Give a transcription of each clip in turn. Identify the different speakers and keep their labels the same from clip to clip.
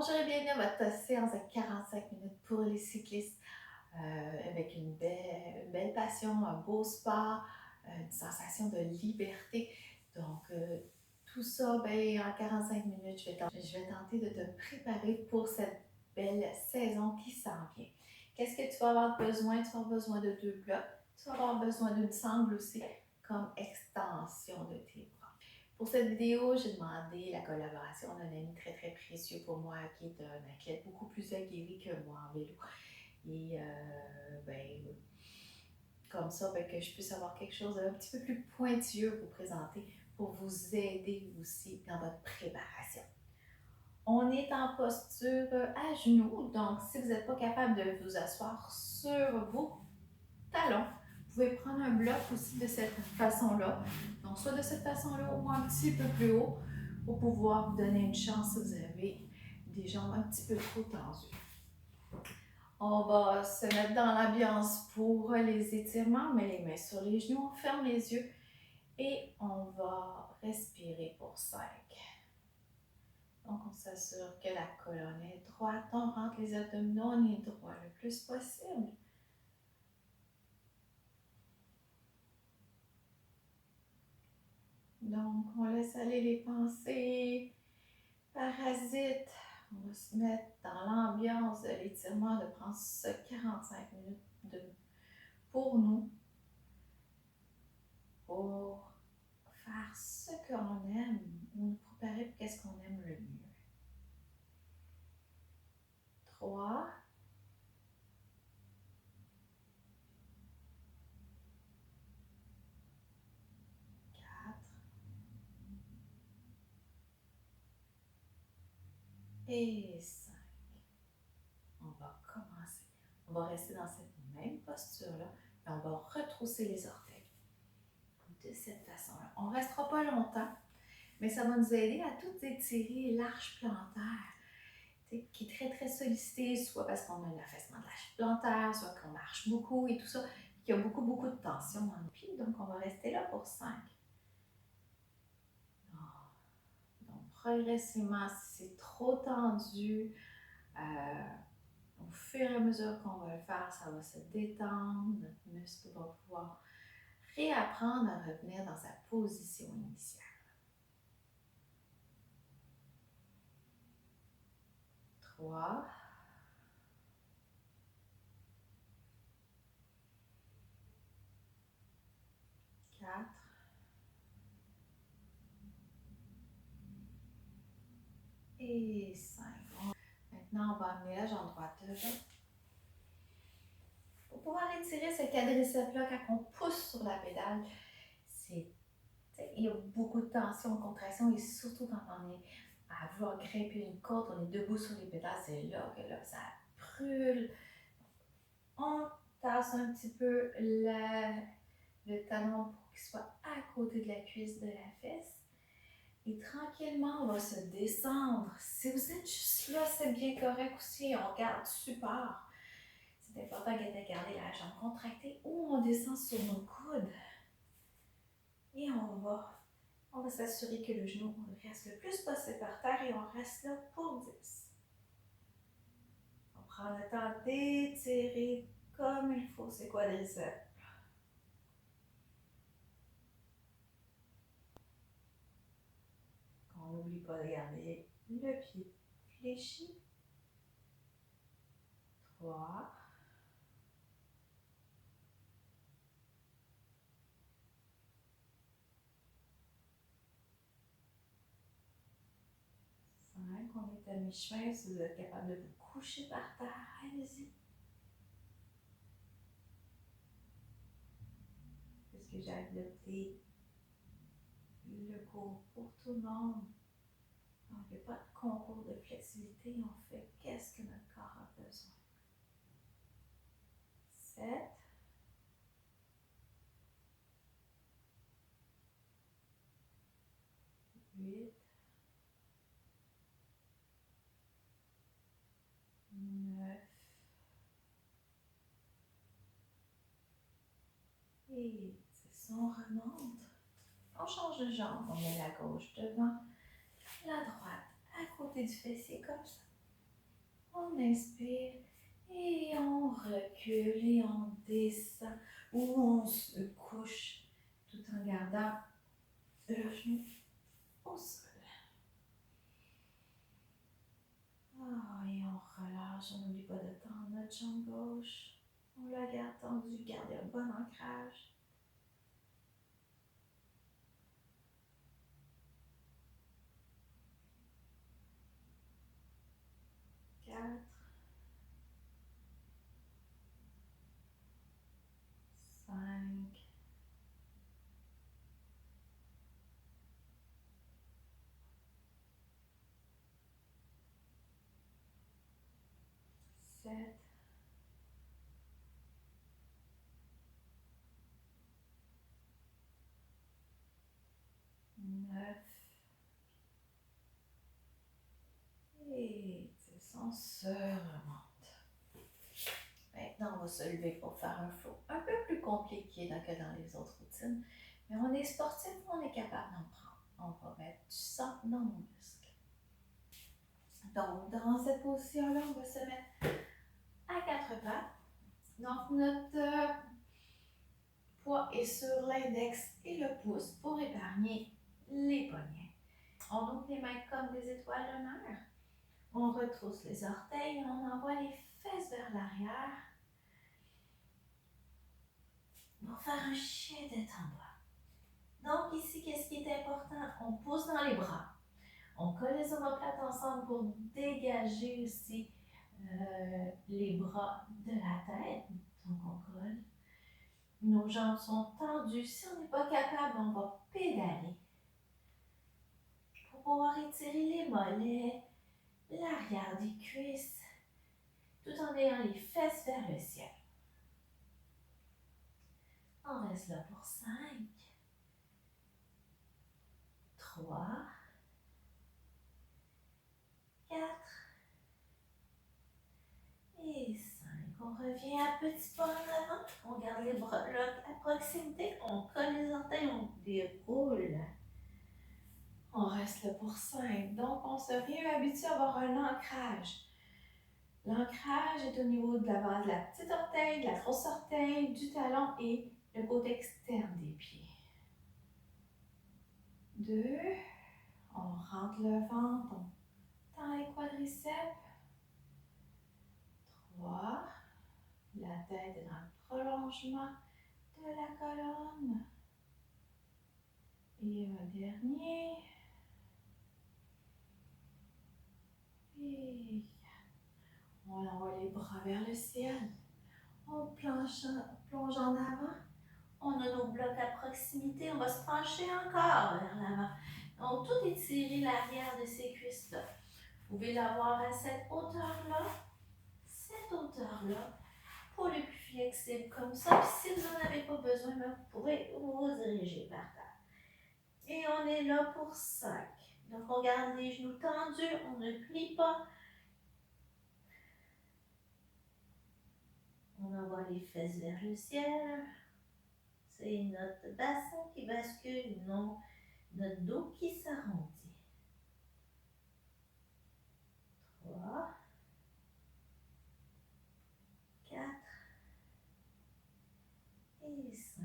Speaker 1: Bonjour et bienvenue à votre séance de 45 minutes pour les cyclistes avec une belle passion, un beau spa, une sensation de liberté. Donc, tout ça, ben, en 45 minutes, je vais tenter de te préparer pour cette belle saison qui s'en vient. Qu'est-ce que tu vas avoir besoin? Tu vas avoir besoin de 2 blocs. Tu vas avoir besoin d'une sangle aussi comme extension de tes bras. Pour cette vidéo, j'ai demandé la collaboration d'un ami très très précieux pour moi qui est un athlète beaucoup plus aguerri que moi en vélo. Et ben, comme ça, ben, que je puisse avoir quelque chose d'un petit peu plus pointilleux pour vous présenter, pour vous aider aussi dans votre préparation. On est en posture à genoux, donc si vous n'êtes pas capable de vous asseoir sur vos talons, vous pouvez prendre un bloc aussi de cette façon-là. Donc, soit de cette façon-là ou un petit peu plus haut pour pouvoir vous donner une chance si vous avez des jambes un petit peu trop tendues. On va se mettre dans l'ambiance pour les étirements. On met les mains sur les genoux, on ferme les yeux et on va respirer pour 5. Donc, on s'assure que la colonne est droite. On rentre les abdominaux, on est droit le plus possible. Donc, on laisse aller les pensées parasites. On va se mettre dans l'ambiance de l'étirement, de prendre ce 45 minutes pour nous, pour faire ce qu'on aime ou nous préparer pour qu'est-ce qu'on aime le mieux. 3, 4 et 5. On va commencer. On va rester dans cette même posture-là et on va retrousser les orteils de cette façon-là. On ne restera pas longtemps, mais ça va nous aider à tout étirer l'arche plantaire, qui est très très sollicité, soit parce qu'on a un affaissement de l'arche plantaire, soit qu'on marche beaucoup et tout ça, qu'il y a beaucoup de tension dans nos pieds. Donc, on va rester là pour 5. Donc, progressivement, si c'est trop tendu, au fur et à mesure qu'on va le faire, ça va se détendre, notre muscle va pouvoir réapprendre à revenir dans sa position initiale. 3, 4 et 5. Maintenant, on va amener la jambe droite devant. Pour pouvoir étirer ce quadriceps-là, quand on pousse sur la pédale, il y a beaucoup de tension, de contraction, et surtout quand on est à vouloir grimper une côte, on est debout sur les pédales, c'est là que ça brûle. On tasse un petit peu le talon pour qu'il soit à côté de la cuisse de la fesse. Et tranquillement, on va se descendre. Si vous êtes juste là, c'est bien correct aussi. On garde support. C'est important de garder la jambe contractée ou on descend sur nos coudes. Et on va s'assurer que le genou reste le plus possible par terre et on reste là pour 10. On prend le temps d'étirer comme il faut ces quadriceps. On n'oublie pas de garder le pied fléchi. 3, 5, on est à mi-chemin. Si vous êtes capable de vous coucher par terre, allez-y. Puisque j'ai adopté le cours pour tout le monde. Donc, il n'y a pas de concours de flexibilité. On fait qu'est-ce que notre corps a besoin. 7, 8, 9 et 10. On remonte. On change de jambe. On met la gauche devant, la droite à côté du fessier comme ça. On inspire et on recule et on descend ou on se couche tout en gardant le genou au sol. Et on relâche, on n'oublie pas de tendre notre jambe gauche. On la garde tendue, garder un bon ancrage. 4, 5, 7, 9 et 10. On se remonte. Maintenant, on va se lever pour faire un flow un peu plus compliqué que dans les autres routines. Mais on est sportif, on est capable d'en prendre. On va mettre du sang dans nos muscles. Donc, dans cette position-là, on va se mettre à 4 pattes. Donc, notre poids est sur l'index et le pouce pour épargner les poignets. On ouvre les mains comme des étoiles de mer. On retrousse les orteils, on envoie les fesses vers l'arrière pour faire un chien de tête en bas. Donc ici, qu'est-ce qui est important? On pousse dans les bras. On colle les omoplates ensemble pour dégager aussi les bras de la tête. Donc on colle. Nos jambes sont tendues. Si on n'est pas capable, on va pédaler pour pouvoir étirer les mollets, l'arrière des cuisses, tout en ayant les fesses vers le ciel. On reste là pour 5, 3, 4 et 5. On revient à petit pas en avant. On garde les bras là à proximité. On colle les orteils, on déroule. On reste là pour 5. Donc, on se réhabitue à avoir un ancrage. L'ancrage est au niveau de la base de la petite orteil, de la grosse orteil, du talon et le côté externe des pieds. 2. On rentre le ventre, on tend les quadriceps. 3. La tête est dans le prolongement de la colonne. Et un dernier. Et 4. On envoie les bras vers le ciel. On plonge en avant. On a nos blocs à proximité. On va se pencher encore vers l'avant. Donc, tout étirer l'arrière de ces cuisses-là. Vous pouvez l'avoir à cette hauteur-là, cette hauteur-là, pour les plus flexibles comme ça. Puis si vous n'en avez pas besoin, vous pouvez vous diriger par terre. Et on est là pour 5. Donc, on garde les genoux tendus, on ne plie pas. On envoie les fesses vers le ciel. C'est notre bassin qui bascule, non notre dos qui s'arrondit. 3, 4 et 5.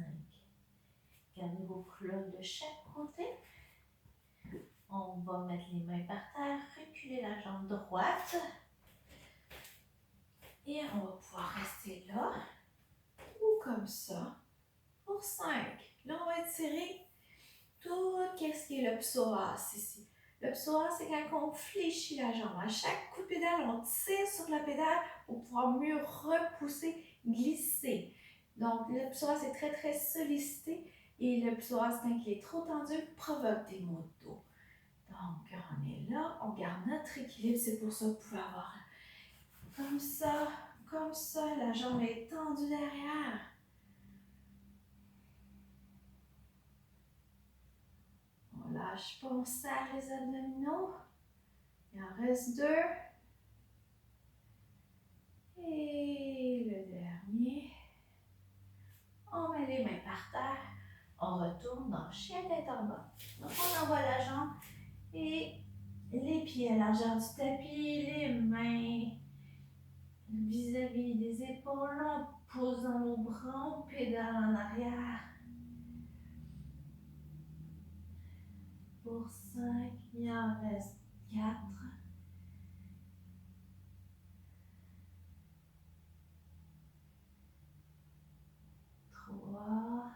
Speaker 1: Gardez vos coudes de chaque côté. On va mettre les mains par terre, reculer la jambe droite. Et on va pouvoir rester là, ou comme ça, pour 5. Là, on va étirer tout ce qui est le psoas ici. Le psoas, c'est quand on fléchit la jambe. À chaque coup de pédale, on tire sur la pédale pour pouvoir mieux repousser, glisser. Donc, le psoas est très, très sollicité. Et le psoas, quand il est trop tendu, provoque des maux de dos. Donc, on est là, on garde notre équilibre. C'est pour ça que vous pouvez avoir comme ça, la jambe est tendue derrière. On lâche pas, on serre les abdominaux. Il en reste 2. Et le dernier. On met les mains par terre. On retourne dans chien tête en bas. Donc, on envoie la jambe et les pieds à la largeur du tapis, les mains épaules, on pousse dans nos bras, on pédale en arrière. Pour 5, il en reste 4. 3.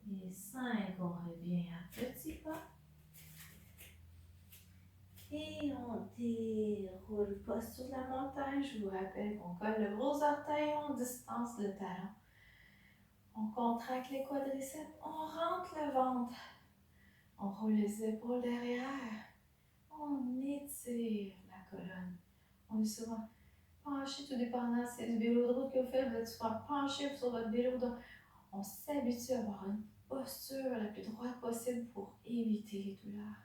Speaker 1: Et 5, on revient à petit pas. Et on déroule pas sur la montagne. Je vous rappelle qu'on colle le gros orteil, on distance le talon. On contracte les quadriceps, on rentre le ventre. On roule les épaules derrière. On étire la colonne. On est souvent penché, tout dépendant si c'est du vélo de route que vous faites, vous êtes souvent penché sur votre vélo. Donc, on s'habitue à avoir une posture la plus droite possible pour éviter les douleurs.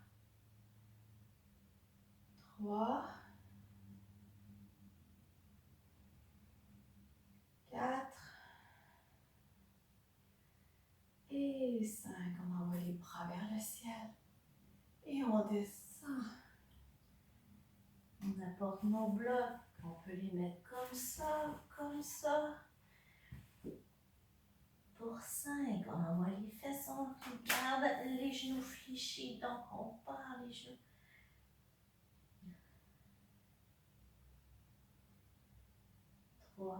Speaker 1: 3, 4 et 5. On envoie les bras vers le ciel et on descend. On apporte nos blocs. On peut les mettre comme ça, comme ça. Pour 5, on envoie les fesses, on garde les genoux fléchis, donc on part les genoux. 3,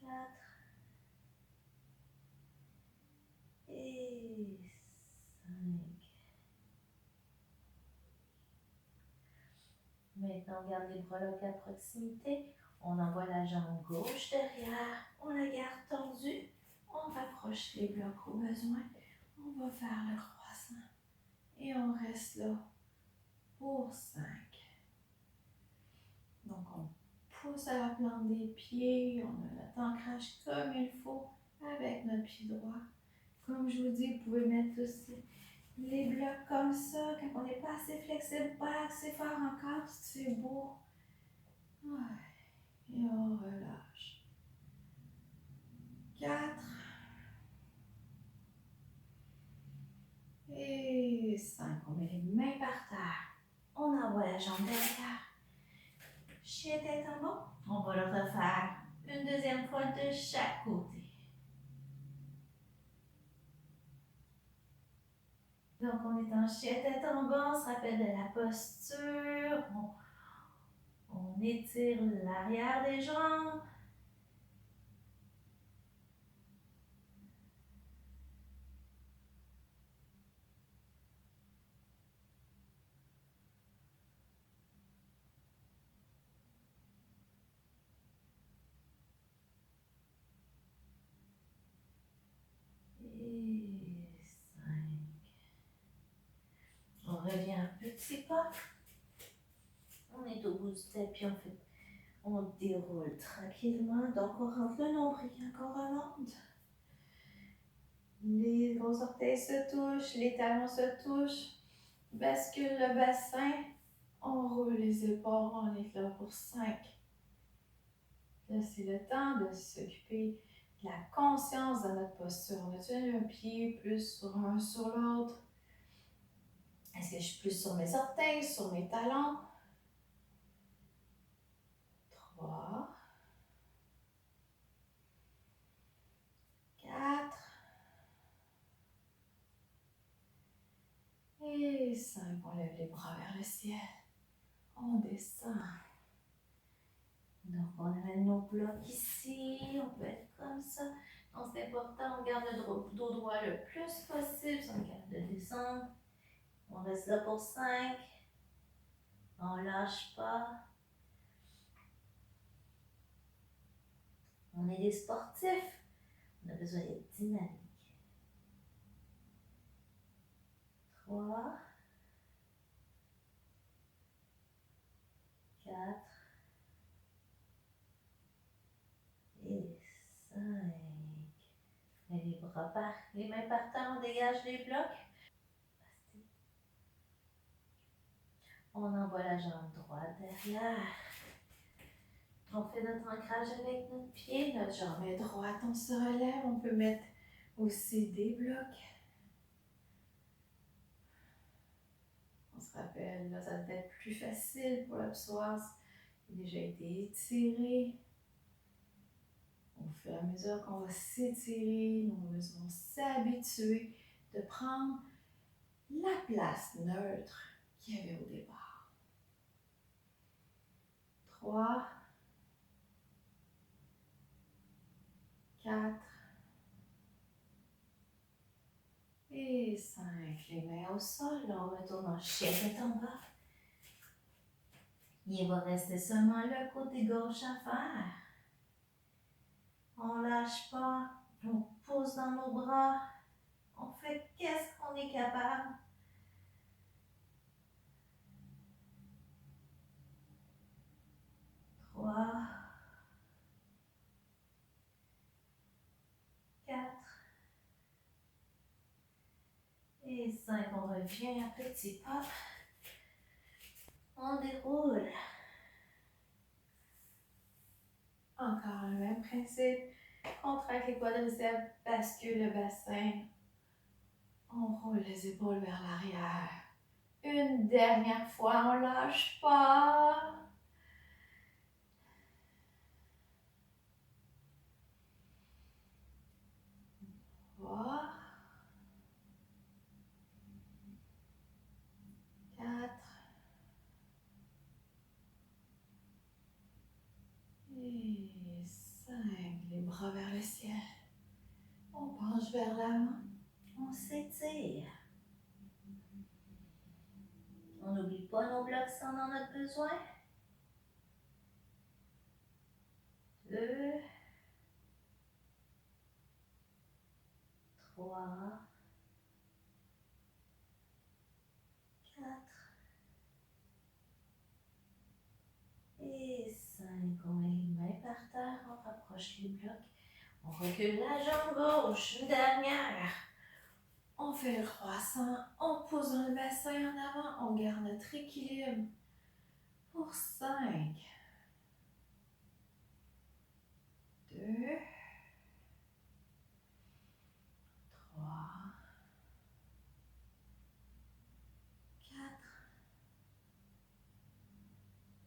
Speaker 1: 4 et 5. Maintenant, on garde les bras à proximité. On envoie la jambe gauche derrière. On la garde tendue. On rapproche les blocs au besoin. On va faire le croissant. Et on reste là pour 5. Donc, on pousse à la plante des pieds. On a notre ancrage comme il faut avec notre pied droit. Comme je vous dis, vous pouvez mettre aussi les blocs comme ça, quand on n'est pas assez flexible, pas assez fort encore, c'est beau. Ouais. Et on relâche. 4 et 5. On met les mains par terre. On envoie la jambe derrière. Chien tête en bas. On va le refaire une deuxième fois de chaque côté. Donc, on est en chien tête en bas. On se rappelle de la posture. On étire l'arrière des jambes. Et 5. On revient un petit pas. On est au bout du tapis, on déroule tranquillement. Donc, on rentre le nombril, encore remonte. Les gros orteils se touchent, les talons se touchent. Bascule le bassin. On roule les épaules, on est là pour 5. Là, c'est le temps de s'occuper de la conscience de notre posture. On a tenu un pied plus sur un sur l'autre? Est-ce que je suis plus sur mes orteils, sur mes talons? 3, 4 et 5. On lève les bras vers le ciel. On descend. Donc, on amène nos blocs ici. On peut être comme ça. Donc, c'est important, on garde le dos droit le plus possible. Si on est capable de descendre. On reste là pour 5. On lâche pas. On est des sportifs. On a besoin d'être dynamique. 3, 4 et 5. Les mains par terre, on dégage les blocs. On envoie la jambe droite derrière. On fait notre ancrage avec notre pied, notre jambe est droite, on se relève. On peut mettre aussi des blocs rappelle, là, ça va être plus facile pour le psoas. Il a déjà été étiré. Au fur et à mesure qu'on va s'étirer, nos muscles vont s'habituer de prendre la place neutre qu'il y avait au départ. 3, 4 et 5. Les mains au sol, on retourne en chien de combat. Il va rester seulement le côté gauche à faire. On lâche pas, on pousse dans nos bras, on fait qu'est-ce qu'on est capable. 3, 4 et 5. On revient à petit pas. On déroule. Encore le même principe. Contracte les quadriceps, bascule le bassin. On roule les épaules vers l'arrière. Une dernière fois, on lâche pas. 3, 4 et 5. Les bras vers le ciel. On penche vers l'avant. On s'étire. On n'oublie pas nos blocs si on en a besoin. 2, 3, 4 et 5. On met les mains par terre, on rapproche les blocs. On recule la jambe gauche, une dernière. On fait le croissant, on pose dans le bassin en avant, on garde notre équilibre pour 5, 2, 3, 4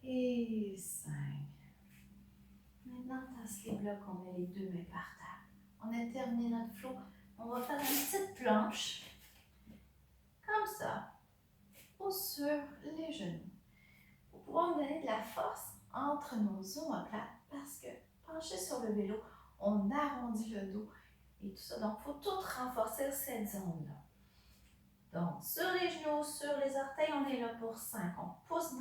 Speaker 1: et 5. Maintenant, tasse les blocs, on met les deux mains par terre. On a terminé notre flow. On va faire une petite planche, comme ça, ou sur les genoux. Pour pouvoir nous donner de la force entre nos omoplates, parce que penché sur le vélo, on arrondit le dos et tout ça. Donc, il faut tout renforcer cette zone-là. Donc, sur les genoux, sur les orteils, on est là pour 5. On pousse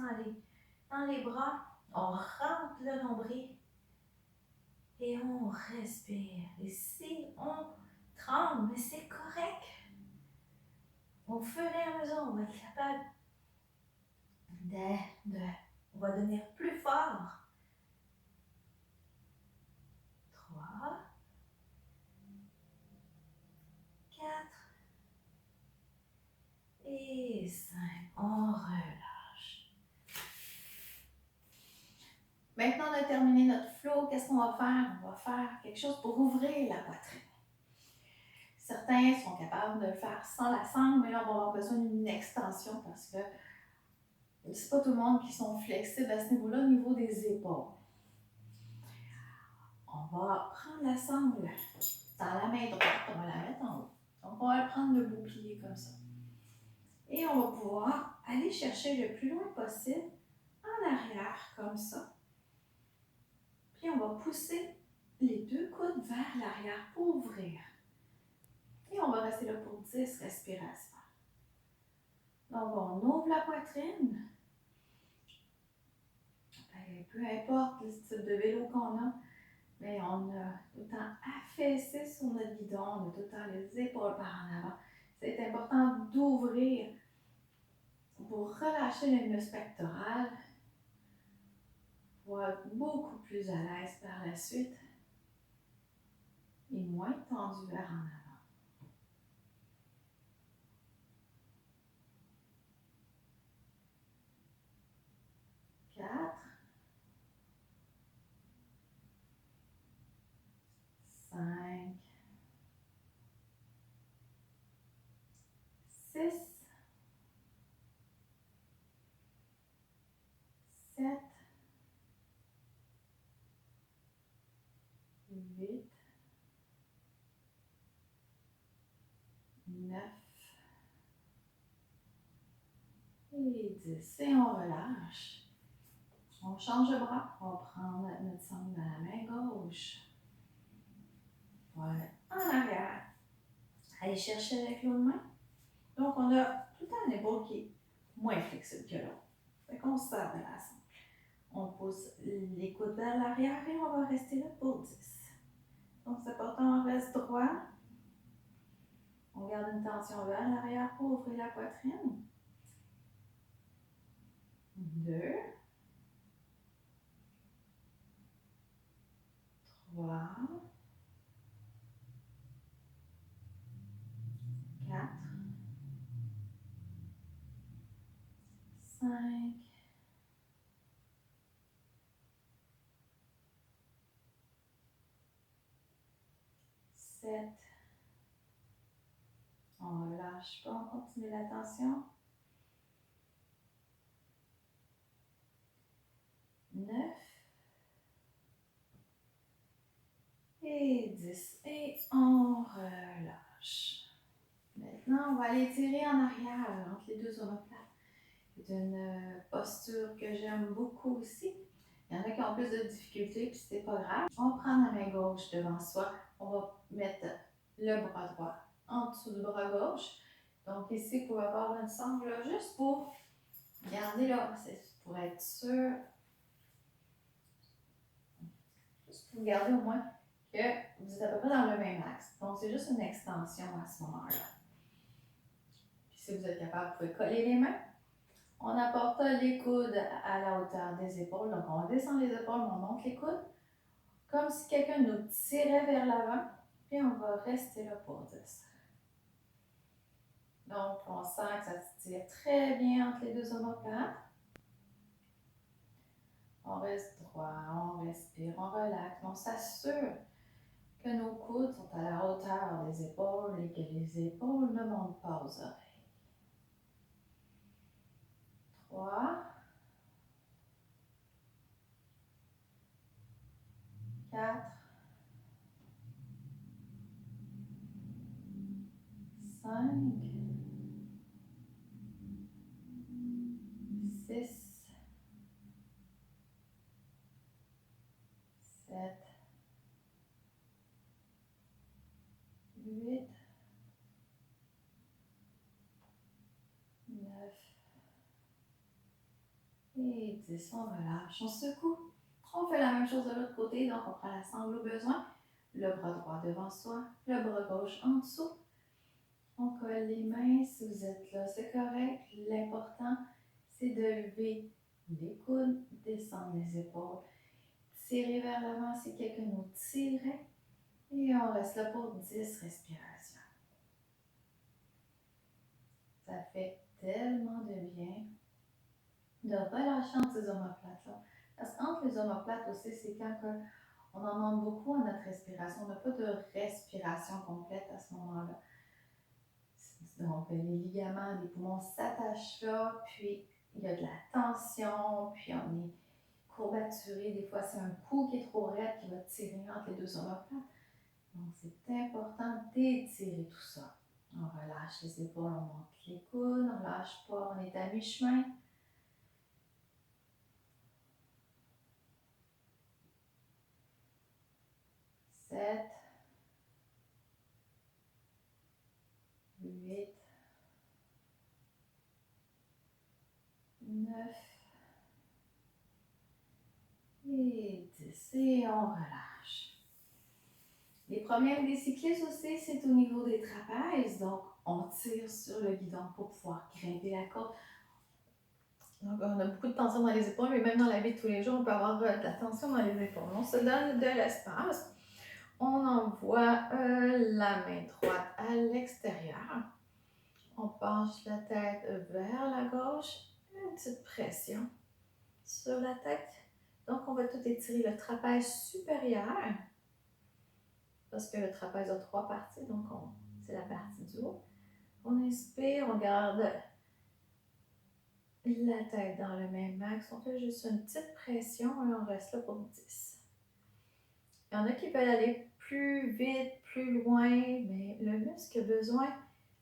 Speaker 1: dans les bras, on rentre le nombril et on respire. Et si on tremble, mais c'est correct. Au fur et à mesure, on va être capable on va devenir plus fort. 3, 4 et 5. On relâche. Maintenant, on a terminé notre flow. Qu'est-ce qu'on va faire? On va faire quelque chose pour ouvrir la poitrine. Certains sont capables de le faire sans la sangle, mais là, on va avoir besoin d'une extension parce que c'est pas tout le monde qui sont flexibles à ce niveau-là, au niveau des épaules. On va prendre la sangle dans la main droite, on va la mettre en haut. Donc, on va prendre le bouclier comme ça. Et on va pouvoir aller chercher le plus loin possible en arrière, comme ça. Puis, on va pousser les deux coudes vers l'arrière pour ouvrir. Et on va rester là pour 10 respirations. Donc, on ouvre la poitrine. Peu importe le type de vélo qu'on a, mais on a tout le temps affaissé sur notre guidon, on a tout le temps les épaules par en avant. C'est important d'ouvrir pour relâcher les muscles pectoraux, pour être beaucoup plus à l'aise par la suite et moins tendu vers en avant. 4, 5, 6, 8, 9 et 10. Et on relâche. On change de bras. On va prendre notre sangle dans la main gauche. Voilà. En arrière. Allez chercher avec l'autre main. Donc, on a tout le temps un épaule qui est moins flexible que l'autre. Fait qu'on se sert de la sangle. On pousse les coudes vers l'arrière et on va rester là pour 10. Donc, c'est important, on reste droit. On garde une tension vers l'arrière pour ouvrir la poitrine. 2, 3, 4, 5, 7. On ne relâche pas, on continue la tension. 9 et 10. Et on relâche. Maintenant, on va aller tirer en arrière entre les deux omoplates. C'est une posture que j'aime beaucoup aussi. Il y en a qui ont plus de difficultés, puis c'est pas grave. On prend la main gauche devant soi. On va mettre le bras droit en dessous du bras gauche. Donc ici, vous pouvez avoir une sangle là, juste pour garder là, c'est pour être sûr, juste pour garder au moins que vous êtes à peu près dans le même axe. Donc c'est juste une extension à ce moment-là. Puis si vous êtes capable, vous pouvez coller les mains. On apporte les coudes à la hauteur des épaules. Donc, on descend les épaules, on monte les coudes. Comme si quelqu'un nous tirait vers l'avant. Puis, on va rester là pour 10. Donc, on sent que ça se tire très bien entre les deux omoplates. On reste droit, on respire, on relaxe. On s'assure que nos coudes sont à la hauteur des épaules et que les épaules ne montent pas aux oreilles. 3, 4, 5, 6, 7, 8, 9 et 10. On relâche, on secoue. On fait la même chose de l'autre côté, donc on prend la sangle au besoin. Le bras droit devant soi, le bras gauche en dessous. On colle les mains, si vous êtes là, c'est correct. L'important, c'est de lever les coudes, descendre les épaules, tirer vers l'avant si quelqu'un nous tirait. Et on reste là pour 10 respirations. Ça fait tellement de bien de relâcher entre ces omoplates là. Parce qu'entre les omoplates aussi, c'est quand on en demande beaucoup à notre respiration. On n'a pas de respiration complète à ce moment-là. Donc, les ligaments des poumons s'attachent là, puis il y a de la tension, puis on est courbaturé. Des fois, c'est un cou qui est trop raide qui va tirer entre les deux omoplates. Donc, c'est important d'étirer tout ça. On relâche les épaules, on monte les coudes, on ne lâche pas, on est à mi-chemin. 7, 8, 9 et 10. Et on relâche. Les problèmes des cyclistes aussi, c'est au niveau des trapèzes. Donc, on tire sur le guidon pour pouvoir grimper la corde. Donc, on a beaucoup de tension dans les épaules, mais même dans la vie de tous les jours, on peut avoir de la tension dans les épaules. On se donne de l'espace. On envoie la main droite à l'extérieur. On penche la tête vers la gauche. Une petite pression sur la tête. Donc, on va tout étirer le trapèze supérieur. Parce que le trapèze a 3 parties, donc c'est la partie du haut. On inspire, on garde la tête dans le même axe. On fait juste une petite pression et on reste là pour 10. Il y en a qui veulent aller plus vite, plus loin, mais le muscle a besoin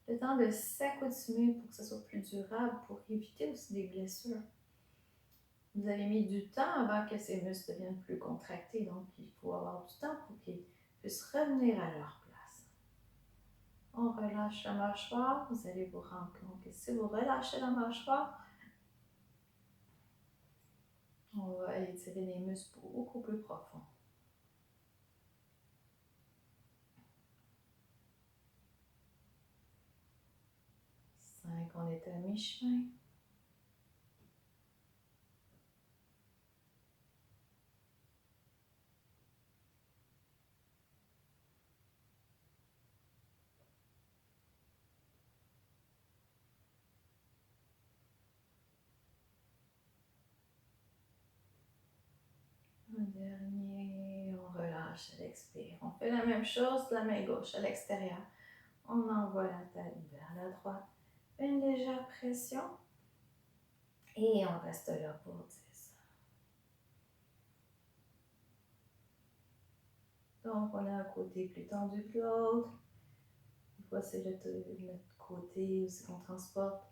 Speaker 1: de temps de s'accoutumer pour que ce soit plus durable, pour éviter aussi des blessures. Vous avez mis du temps avant que ces muscles deviennent plus contractés, donc il faut avoir du temps pour qu'ils puissent revenir à leur place. On relâche la mâchoire, vous allez vous rendre compte que si vous relâchez la mâchoire, on va aller tirer les muscles beaucoup plus profonds. 5, on est à mi-chemin. Un dernier, on relâche à l'expire. On fait la même chose, la main gauche à l'extérieur. On envoie la tête vers la droite. Une légère pression. Et on reste là pour 10. Donc, on a un côté plus tendu que l'autre. Des fois, c'est notre côté aussi qu'on transporte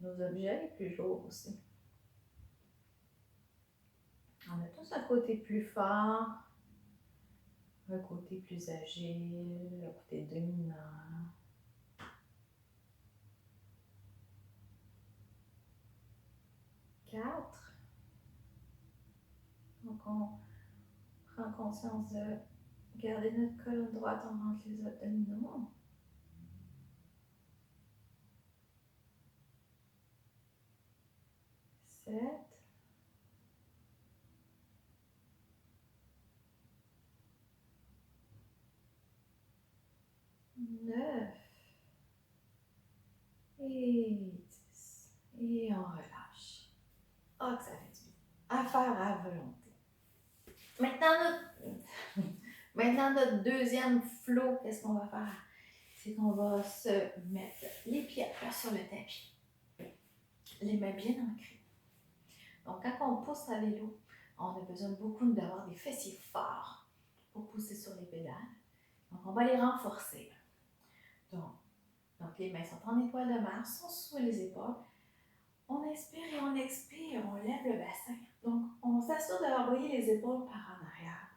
Speaker 1: nos objets les plus lourds aussi. On a tous un côté plus fort, un côté plus agile, un côté dominant. 4. Donc, on prend conscience de garder notre colonne droite, on rentre les abdominaux. 7. 9. Et 10. Et on relâche. Oh, que ça fait du bien. À faire à volonté. Maintenant, notre deuxième flow, qu'est-ce qu'on va faire? C'est qu'on va se mettre les pieds à plat sur le tapis. Les mains bien ancrées. Donc, quand on pousse à vélo, on a besoin beaucoup d'avoir des fessiers forts pour pousser sur les pédales. Donc, on va les renforcer. Donc les mains sont en étoile de mer, sont sous les épaules. On inspire et on expire, on lève le bassin. Donc, on s'assure d'envoyer les épaules par en arrière.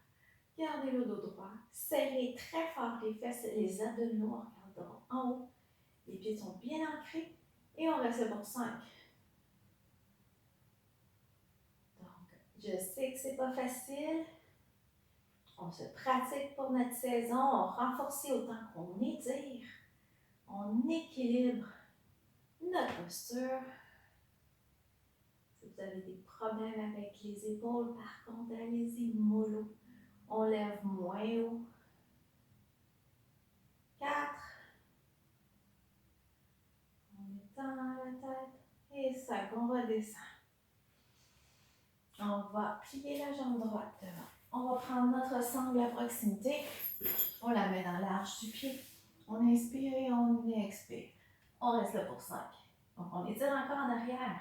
Speaker 1: Gardez le dos droit. Serrez très fort les fesses et les abdominaux en regardant en haut. Les pieds sont bien ancrés et on reste pour 5. Donc, je sais que c'est pas facile. On se pratique pour notre saison. On renforce autant qu'on étire. On équilibre notre posture. Si vous avez des problèmes avec les épaules, par contre, allez-y mollo. On lève moins haut. 4. On étend la tête. Et 5. On redescend. On va plier la jambe droite devant. On va prendre notre sangle à proximité. On la met dans l'arche du pied. On inspire et on expire. On reste là pour 5. Donc, on étire encore en arrière.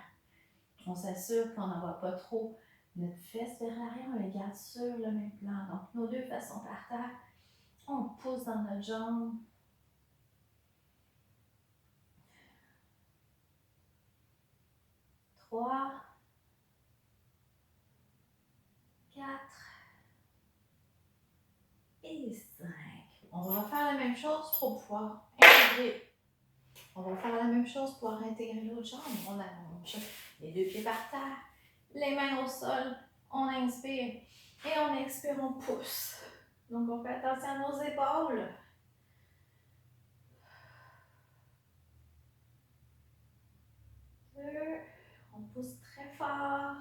Speaker 1: On s'assure qu'on n'envoie pas trop notre fesse vers l'arrière. On les garde sur le même plan. Donc, nos deux fesses sont par terre. On pousse dans notre jambe. 3. 4. Et 5. On va faire la même chose pour pouvoir intégrer. On va faire la même chose pour intégrer l'autre jambe. On allonge les deux pieds par terre, les mains au sol. On inspire et on expire, on pousse. Donc, on fait attention à nos épaules. 2. On pousse très fort.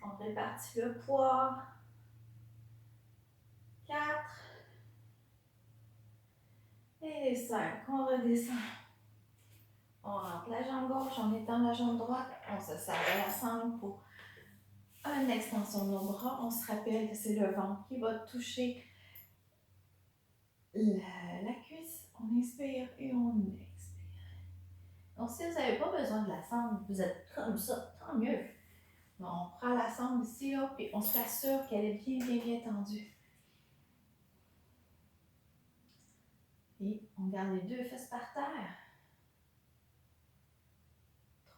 Speaker 1: On répartit le poids. 4. Et 5. On redescend. On rentre la jambe gauche, on étend la jambe droite. On se serre à la sangle pour une extension de nos bras. On se rappelle que c'est le ventre qui va toucher la cuisse. On inspire et on expire. Donc, si vous n'avez pas besoin de la sangle, vous êtes comme ça, tant mieux. Bon, on prend la sangle ici, là, puis on s'assure qu'elle est bien tendue. Et on garde les deux fesses par terre.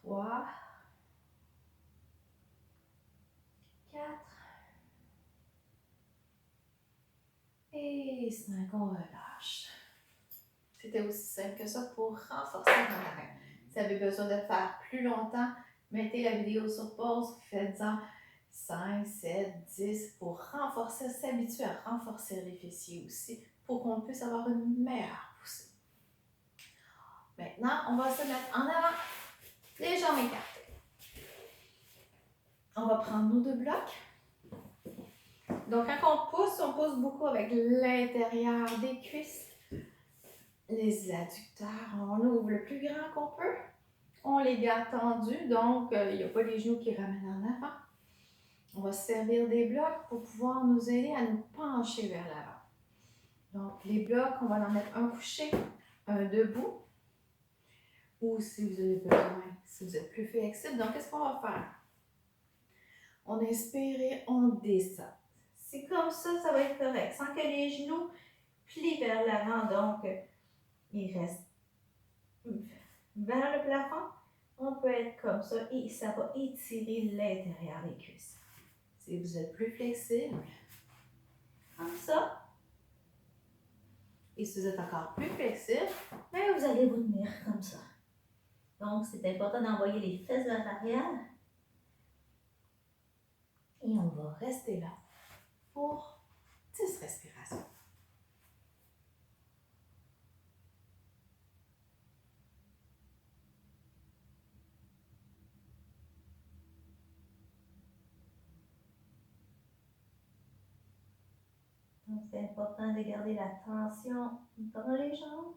Speaker 1: 3, 4 et 5. On relâche. C'était aussi simple que ça pour renforcer notre arrêt. Si vous avez besoin de faire plus longtemps, mettez la vidéo sur pause, faites-en 5, 7, 10 pour renforcer, s'habituer à renforcer les fessiers aussi pour qu'on puisse avoir une meilleure poussée. Maintenant, on va se mettre en avant, les jambes écartées. On va prendre nos 2 blocs. Donc, quand on pousse beaucoup avec l'intérieur des cuisses, les adducteurs, on ouvre le plus grand qu'on peut. On les garde tendus, donc il n'y a pas les genoux qui ramènent en avant. On va se servir des blocs pour pouvoir nous aider à nous pencher vers l'avant. Donc, les blocs, on va en mettre un couché, un debout, ou si vous avez besoin, si vous êtes plus flexible. Donc, qu'est-ce qu'on va faire? On inspire et on descend. C'est comme ça va être correct, sans que les genoux plient vers l'avant. Donc, ils restent vers le plafond. On peut être comme ça et ça va étirer l'intérieur des cuisses. Si vous êtes plus flexible, comme ça. Et si vous êtes encore plus flexible, bien, vous allez vous tenir comme ça. Donc, c'est important d'envoyer les fesses vers l'arrière. Et on va rester là pour 10 respirations. Donc, c'est important de garder la tension dans les jambes.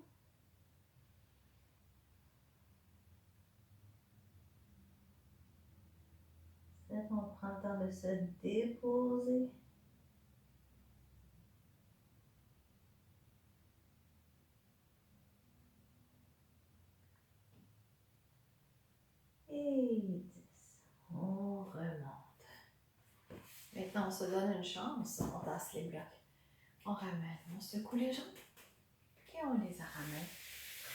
Speaker 1: On prend le temps de se déposer. Et 10. On remonte. Maintenant, on se donne une chance. On tasse les blocs. On ramène. On secoue les jambes. Et on les ramène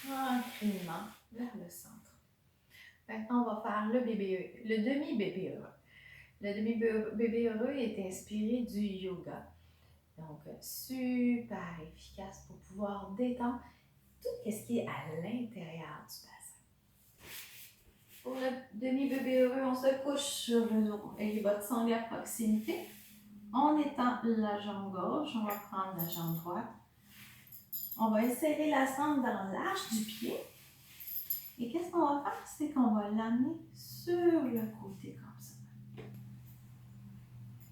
Speaker 1: tranquillement vers le centre. Maintenant, on va faire le demi-bébé heureux. Le demi-bébé heureux est inspiré du yoga. Donc, super efficace pour pouvoir détendre tout ce qui est à l'intérieur du bassin. Pour le demi-bébé heureux, on se couche sur le dos. Ayez votre sangle à proximité. On étend la jambe gauche, on va prendre la jambe droite. On va insérer la sangle dans l'arche du pied. Et qu'est-ce qu'on va faire? C'est qu'on va l'amener sur le côté comme ça.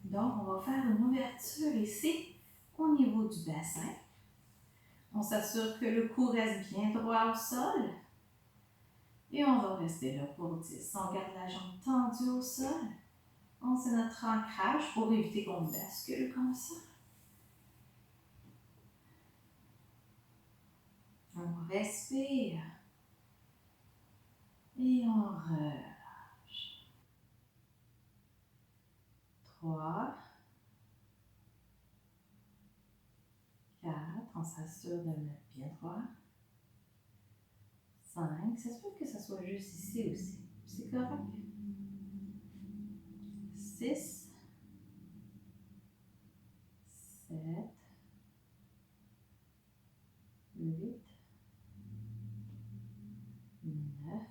Speaker 1: Donc, on va faire une ouverture ici au niveau du bassin. On s'assure que le cou reste bien droit au sol. Et on va rester là pour 10. On garde la jambe tendue au sol. On fait notre ancrage pour éviter qu'on bascule comme ça. On respire. Et on relâche. 3, 4, on s'assure de mettre bien droit. 5, ça se peut que ça soit juste ici aussi. C'est correct. 6, 7, 8, 9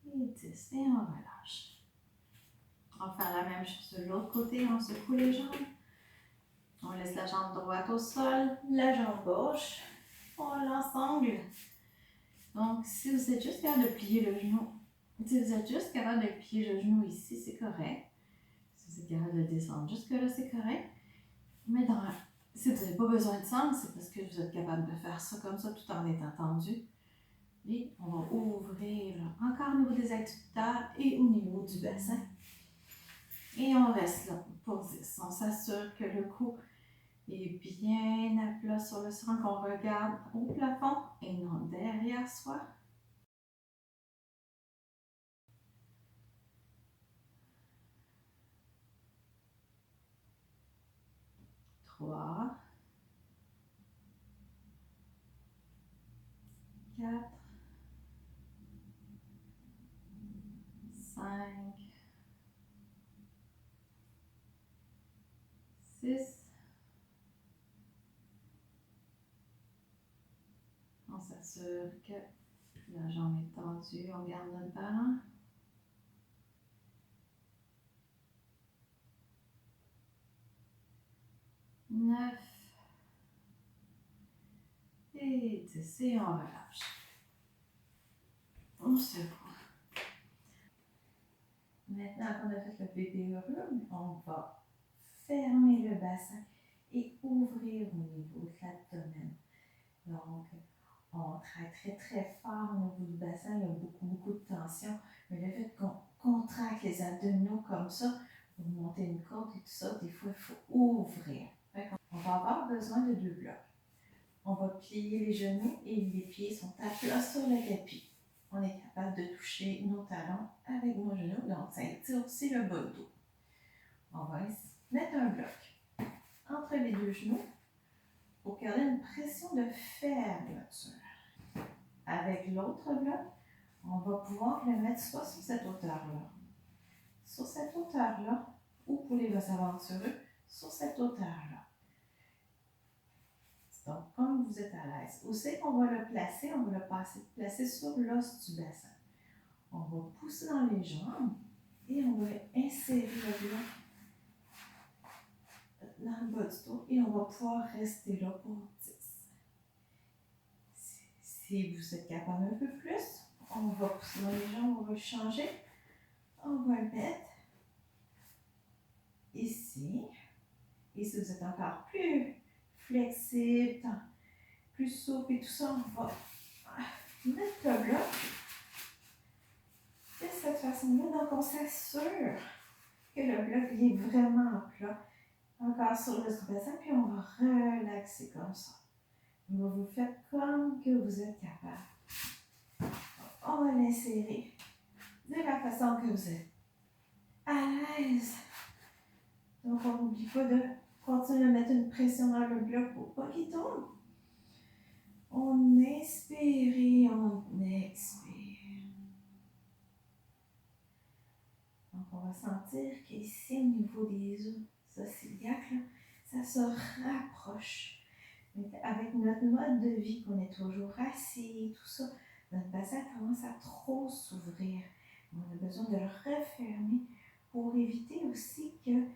Speaker 1: et 10. Et on relâche. On va faire la même chose de l'autre côté. On secoue les jambes. On laisse la jambe droite au sol, la jambe gauche. On l'ensemble. Donc, si vous êtes juste capable de plier le genou, si vous êtes juste capable de plier le genou ici, c'est correct. Si vous êtes capable de descendre jusque-là, c'est correct. Mais si vous n'avez pas besoin de sangle, c'est parce que vous êtes capable de faire ça comme ça tout en étant tendu. Et on va ouvrir encore au niveau des adducteurs et au niveau du bassin. Et on reste là pour 10. On s'assure que le cou est bien à plat sur le sol, qu'on regarde au plafond et non derrière soi. 3, 4, 5, 6. On s'assure que la jambe est tendue. On garde notre banc. 9 et 10. Et on relâche. On secoue. Maintenant qu'on a fait le bébé heureux, on va fermer le bassin et ouvrir au niveau de l'abdomen. Donc, on travaille très très fort au niveau du bassin, il y a beaucoup de tension. Mais le fait qu'on contracte les abdominaux comme ça, pour monter une corde et tout ça, des fois il faut ouvrir. On va avoir besoin de 2 blocs. On va plier les genoux et les pieds sont à plat sur le tapis. On est capable de toucher nos talons avec nos genoux, donc ça étire aussi le bas du dos. On va mettre un bloc entre les 2 genoux pour garder une pression de fermeture. Avec l'autre bloc, on va pouvoir le mettre soit sur cette hauteur-là, ou pour les aventureux, sur cette hauteur-là. Donc, comme vous êtes à l'aise. Où c'est qu'on va le placer? On va le placer sur l'os du bassin. On va pousser dans les jambes et on va insérer le bloc dans le bas du dos et on va pouvoir rester là pour 10. Si vous êtes capable un peu plus, on va pousser dans les jambes, on va le changer. On va le mettre ici. Et si vous êtes encore plus flexible, plus souple et tout ça, on va mettre le bloc de cette façon-là. Donc, on s'assure que le bloc il est vraiment plat. Encore sur le bassin, puis on va relaxer comme ça. Vous faites comme que vous êtes capable. On va l'insérer de la façon que vous êtes à l'aise. Donc, on n'oublie pas de continuer à mettre une pression dans le bloc pour pas qu'il tombe. On inspire et on expire. Donc, on va sentir qu'ici, au niveau des os iliaques, ça se rapproche. Avec notre mode de vie, qu'on est toujours assis, tout ça, notre bassin commence à trop s'ouvrir. On a besoin de le refermer pour éviter aussi que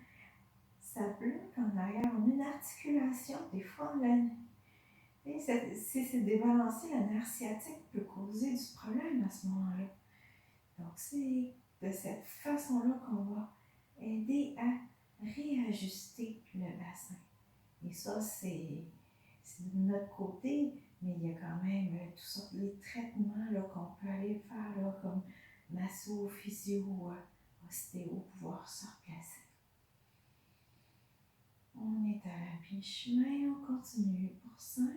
Speaker 1: ça bloque en arrière. On a une articulation, des fois, si c'est débalancé, le nerf sciatique peut causer du problème à ce moment-là. Donc, c'est de cette façon-là qu'on va aider à réajuster le bassin. Et ça, c'est de notre côté, mais il y a quand même toutes sortes de traitements qu'on peut aller faire, là, comme masso, physio, ostéo, pour pouvoir se replacer. On est à la mi-chemin, on continue pour 5.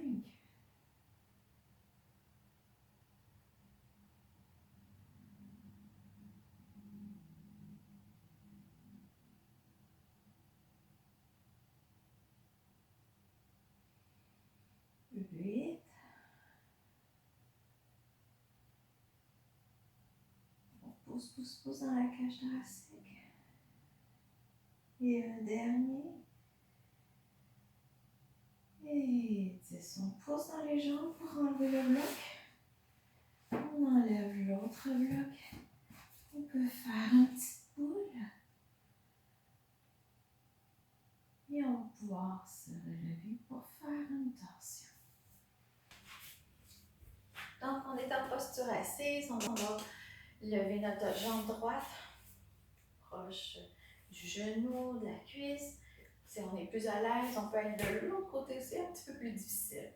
Speaker 1: Pousse dans la cage thoracique. Et un dernier. Et 10. On pousse dans les jambes pour enlever le bloc. On enlève l'autre bloc. On peut faire une petite boule. Et on va pouvoir se relever pour faire une torsion. Donc, on est en posture assise. On va lever notre jambe droite proche du genou, de la cuisse. Si on est plus à l'aise, on peut aller de l'autre côté aussi, un petit peu plus difficile.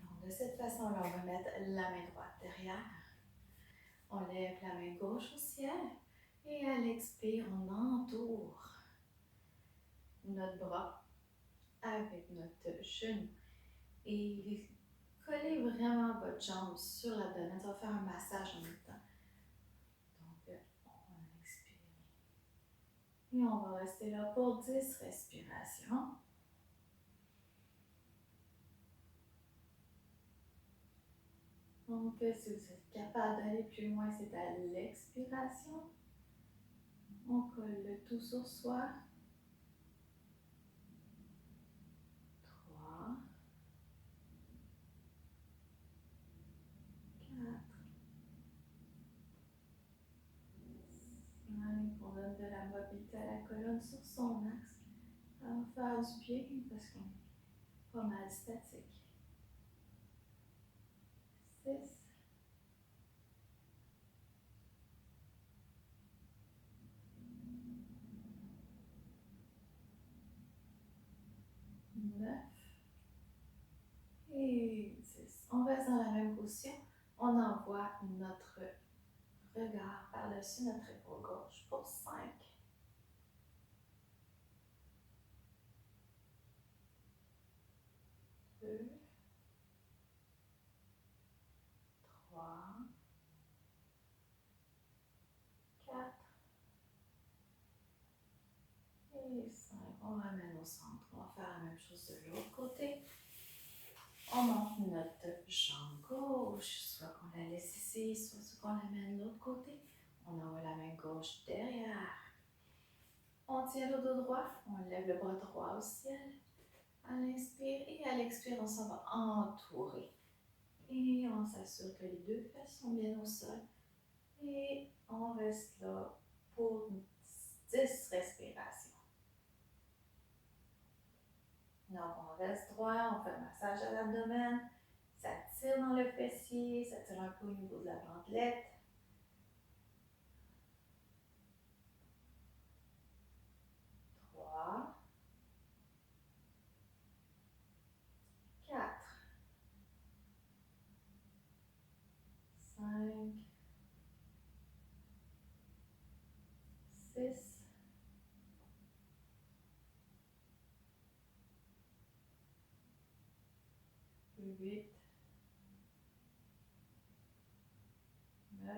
Speaker 1: Donc, de cette façon-là, on va mettre la main droite derrière. On lève la main gauche au ciel. Et à l'expire, on entoure notre bras avec notre genou. Et collez vraiment votre jambe sur l'abdomen. Ça va faire un massage en même temps. Donc, on expire. Et on va rester là pour 10 respirations. Donc, si vous êtes capable d'aller plus loin, c'est à l'expiration. On colle le tout sur soi. 3, 4, 5. On donne de la mobilité à la colonne sur son axe. Ça va faire du bien parce qu'on est pas mal statique. 6, 9 et 10. On reste dans la même position. On envoie notre regard par-dessus notre épaule gauche pour 5, 2, 3, 4 et 5. On ramène au centre. On va faire la même chose de l'autre côté. On monte notre jambe gauche, soit qu'on la laisse ici, soit qu'on l'amène de l'autre côté. On envoie la main gauche derrière. On tient le dos droit, on lève le bras droit au ciel. À l'inspire et à l'expire, on s'en va entourer. Et on s'assure que les deux fesses sont bien au sol. Et on reste là pour 10 respirations. Donc, on reste droit, on fait un massage à l'abdomen. Ça tire dans le fessier, ça tire un peu au niveau de la bandelette. 3, 4, 5, 6, 8, 9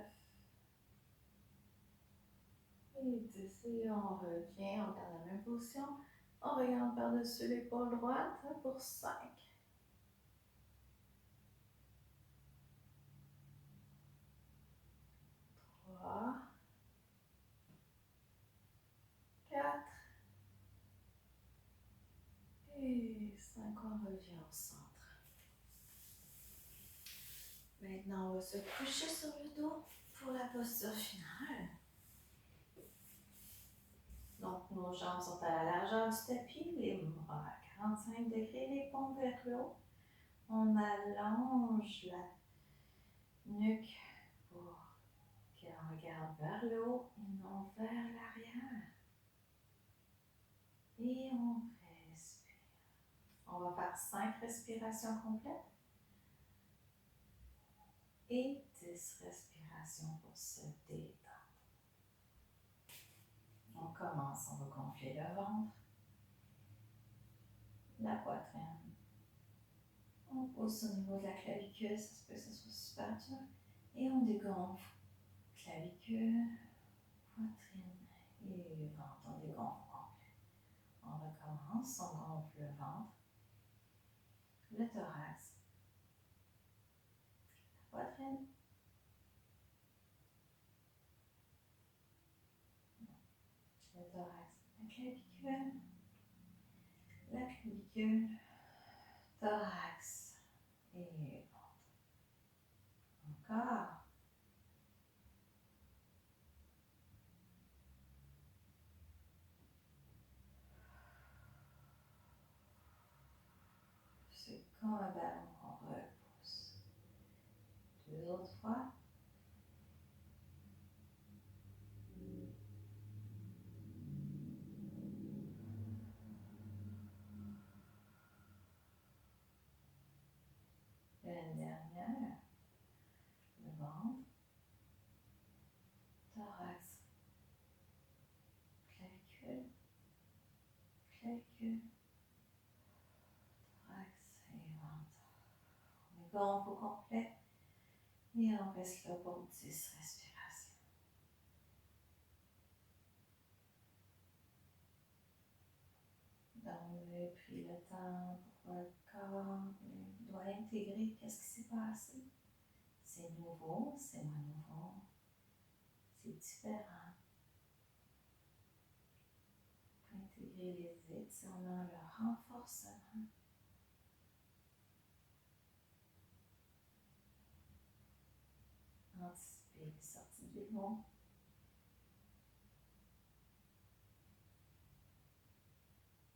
Speaker 1: et 10. Et on revient, on garde la même position. On regarde par-dessus l'épaule droite pour 5, 3, 4 et 5. On revient au centre. Maintenant, on va se coucher sur le dos pour la posture finale. Donc, nos jambes sont à la largeur du tapis, les bras à 45 degrés, les paumes vers le haut. On allonge la nuque pour qu'on regarde vers le haut et non vers l'arrière. Et on respire. On va faire 5 respirations complètes et 10 respirations pour se détendre. On commence, on va gonfler le ventre, la poitrine. On pousse au niveau de la clavicule, ça se peut que ce soit super dur. Et on dégonfle clavicule, poitrine et ventre. On dégonfle complet. On recommence, on gonfle le ventre, le thorax, la poitrine, le thorax, la clavicule, thorax et ventre. Encore. C'est comme un ballon qu'on repousse. 2 autres fois. Une dernière. Le ventre, thorax, clavicule, clavicule, thorax et ventre. On gonfle au complet et on reste là pour 10 respirations. pris le temps pour votre corps doit intégrer qu'est-ce qui s'est passé. C'est nouveau, c'est moins nouveau, c'est différent. Pour intégrer les étirements, le renforcement. Anticiper les sorties de l'émon.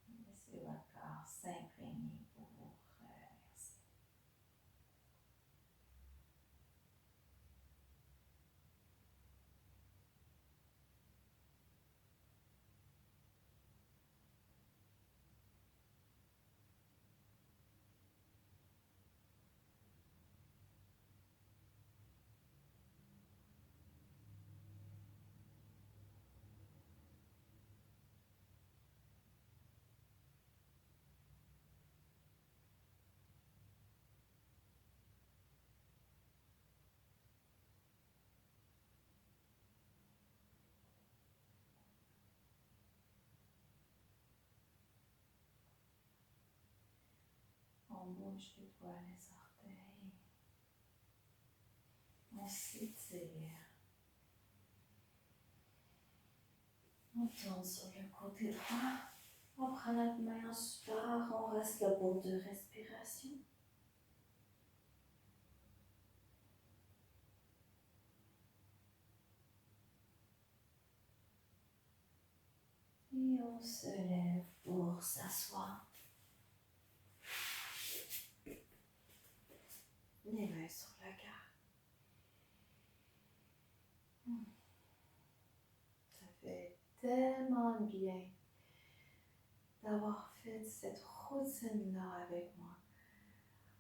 Speaker 1: Laissez votre corps s'imprégner pour vous remercier. On bouge les doigts, les orteils. On s'étire. On tourne sur le côté droit. On prend notre main en support. On reste là pour 2 respirations. Et on se lève pour s'asseoir. Les mains sur le cœur. Ça fait tellement bien d'avoir fait cette routine-là avec moi.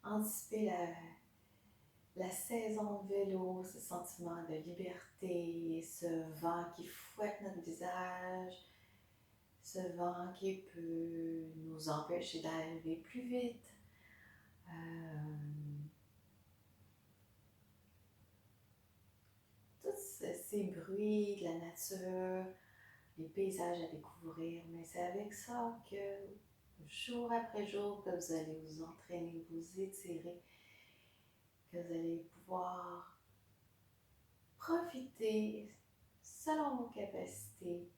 Speaker 1: Anticiper la saison de vélo, ce sentiment de liberté, ce vent qui fouette notre visage, ce vent qui peut nous empêcher d'arriver plus vite. Tous ces bruits de la nature, les paysages à découvrir, mais c'est avec ça que jour après jour que vous allez vous entraîner, vous étirer, que vous allez pouvoir profiter selon vos capacités.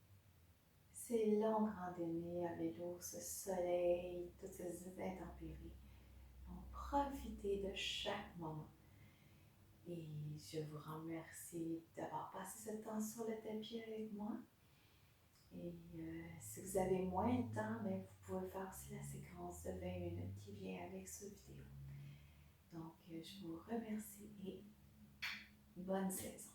Speaker 1: Ces longues randonnées à vélo, ce soleil, toutes ces intempéries. Donc, profitez de chaque moment. Et je vous remercie d'avoir passé ce temps sur le tapis avec moi. Et si vous avez moins de temps, mais vous pouvez faire aussi la séquence de 20 minutes qui vient avec cette vidéo. Donc, je vous remercie et bonne saison.